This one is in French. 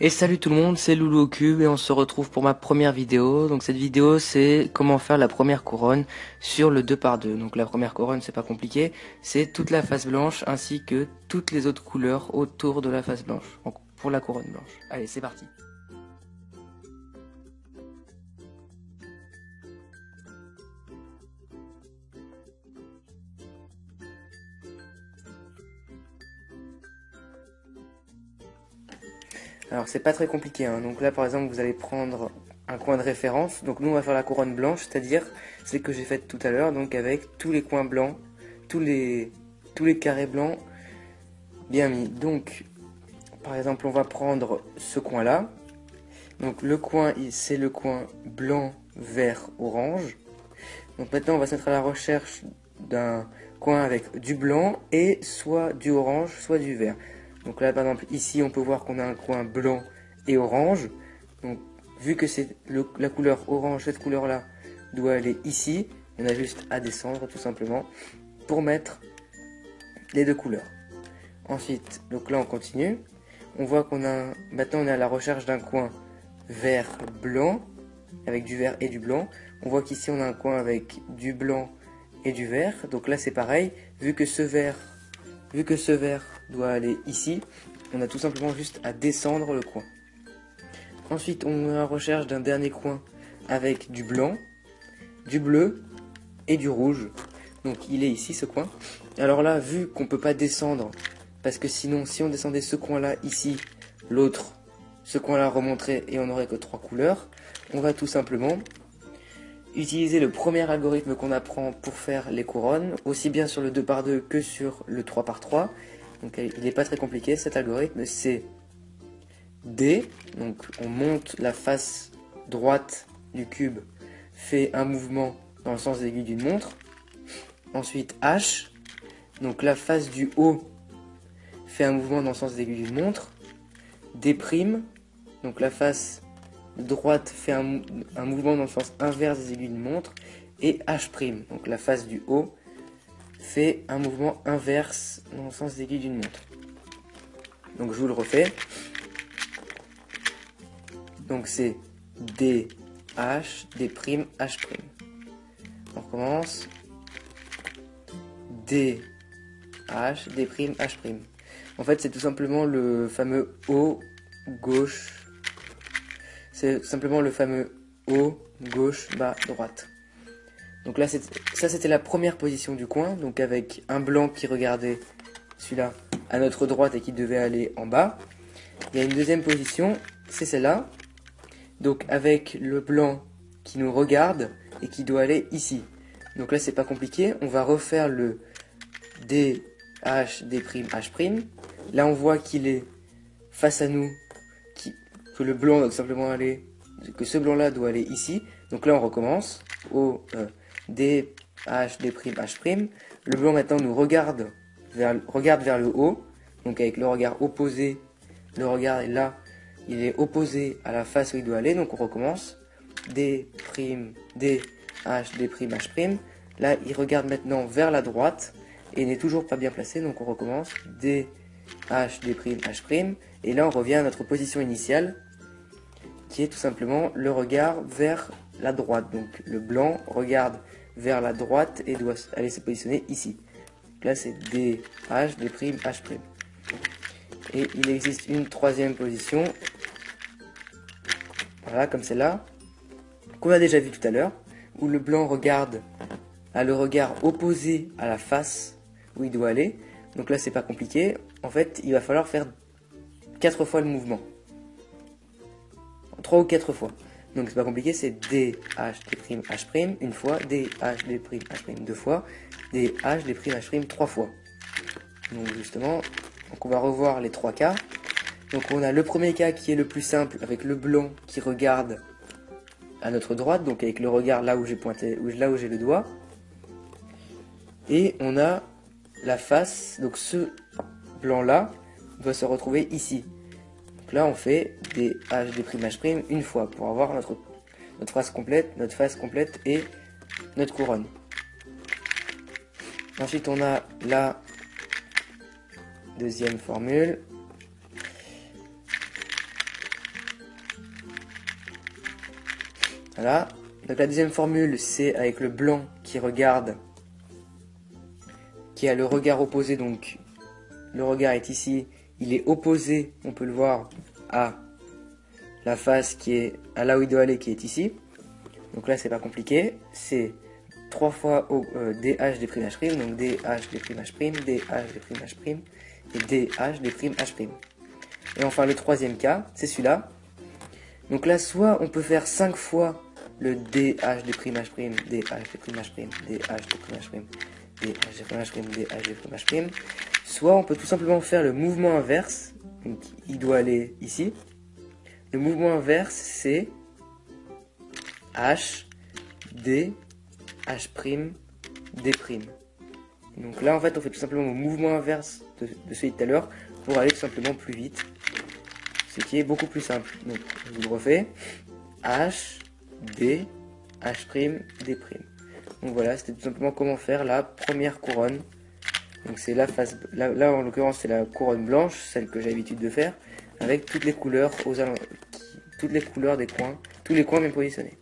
Et salut tout le monde, c'est Loulou au Cube et on se retrouve pour ma première vidéo. Donc cette vidéo c'est comment faire la première couronne sur le 2x2. Donc la première couronne c'est pas compliqué, c'est toute la face blanche ainsi que toutes les autres couleurs autour de la face blanche. Donc pour la couronne blanche. Allez c'est parti. Alors c'est pas très compliqué, hein. Donc là par exemple vous allez prendre un coin de référence. Donc nous on va faire la couronne blanche, c'est-à-dire celle que j'ai faite tout à l'heure, donc avec tous les coins blancs, tous les carrés blancs bien mis. Donc par exemple on va prendre ce coin là. Donc le coin c'est le coin blanc, vert, orange. Donc maintenant on va se mettre à la recherche d'un coin avec du blanc et soit du orange, soit du vert. Donc là par exemple ici on peut voir qu'on a un coin blanc et orange. Donc vu que c'est la couleur orange, cette couleur là doit aller ici. On a juste à descendre tout simplement pour mettre les deux couleurs. Ensuite donc là on continue. On voit qu'on a maintenant on est à la recherche d'un coin vert blanc avec du vert et du blanc. On voit qu'ici on a un coin avec du blanc et du vert. Donc là c'est pareil, vu que ce vert doit aller ici, on a tout simplement juste à descendre le coin. Ensuite on est à la recherche d'un dernier coin avec du blanc, du bleu et du rouge. Donc il est ici ce coin. Alors là vu qu'on peut pas descendre, parce que sinon si on descendait ce coin là ici, l'autre, ce coin là remonterait et on n'aurait que 3 couleurs, on va tout simplement utiliser le premier algorithme qu'on apprend pour faire les couronnes, aussi bien sur le 2x2 que sur le 3x3. Donc il n'est pas très compliqué cet algorithme, c'est D, donc on monte la face droite du cube, fait un mouvement dans le sens de l'aiguille d'une montre. Ensuite H, donc la face du haut fait un mouvement dans le sens de l'aiguille d'une montre. D', donc la face droite fait un mouvement dans le sens inverse des aiguilles d'une montre. Et H', donc la face du haut, fait un mouvement inverse dans le sens des aiguilles d'une montre. Donc je vous le refais. Donc c'est D, H, D', H'. On recommence. D, H, D', H'. En fait c'est tout simplement le fameux haut, gauche. C'est simplement le fameux haut, gauche, bas, droite. Donc là, ça c'était la première position du coin, donc avec un blanc qui regardait celui-là à notre droite et qui devait aller en bas. Il y a une deuxième position, c'est celle-là, donc avec le blanc qui nous regarde et qui doit aller ici. Donc là, c'est pas compliqué, on va refaire le D, H, D', H'. Là, on voit qu'il est face à nous, que le blanc doit simplement aller, que ce blanc-là doit aller ici. Donc là, on recommence au D, H, D', H'. Le blanc maintenant nous regarde vers le haut, donc avec le regard opposé. Le regard est là, il est opposé à la face où il doit aller, donc on recommence. D', D, H, D', H'. Là, il regarde maintenant vers la droite et n'est toujours pas bien placé, donc on recommence. D, H, D', H'. Et là, on revient à notre position initiale, qui est tout simplement le regard vers la droite. Donc le blanc regarde vers la droite et doit aller se positionner ici. Donc là c'est D, H, D', H'. Et il existe une troisième position, voilà comme celle-là, qu'on a déjà vu tout à l'heure, où le blanc a le regard opposé à la face où il doit aller. Donc là c'est pas compliqué, en fait il va falloir faire 4 fois le mouvement. 3 ou 4 fois. Donc c'est pas compliqué, c'est D, H, D', H' une fois, D, H, D', H' deux fois, D, H, D', H' 3 fois. Donc justement, donc on va revoir les 3 cas. Donc on a le premier cas qui est le plus simple, avec le blanc qui regarde à notre droite, donc avec le regard là où j'ai pointé, là où j'ai le doigt. Et on a la face, donc ce blanc là doit se retrouver ici. Donc là on fait des H, des H' une fois pour avoir notre face complète et notre couronne. Ensuite on a la deuxième formule. Voilà. Donc la deuxième formule, c'est avec le blanc qui regarde, qui a le regard opposé, donc le regard est ici, il est opposé, on peut le voir, à la face qui est à là où il doit aller, qui est ici. Donc là c'est pas compliqué, c'est 3 fois DH d'H', donc DH d'H', DH d'H' et DH d'H'. Et enfin le troisième cas, c'est celui-là. Donc là soit on peut faire 5 fois le DH d'H', DH d'H', DH d'H', DH', soit on peut tout simplement faire le mouvement inverse, donc il doit aller ici. Le mouvement inverse c'est H, D, H', D'. Donc là en fait on fait tout simplement le mouvement inverse de celui de tout à l'heure pour aller tout simplement plus vite, ce qui est beaucoup plus simple. Donc je vous le refais, H, D, H', D'. Donc voilà, c'était tout simplement comment faire la première couronne. Donc c'est la face, là en l'occurrence c'est la couronne blanche, celle que j'ai l'habitude de faire, avec toutes les couleurs toutes les couleurs des coins, tous les coins bien positionnés.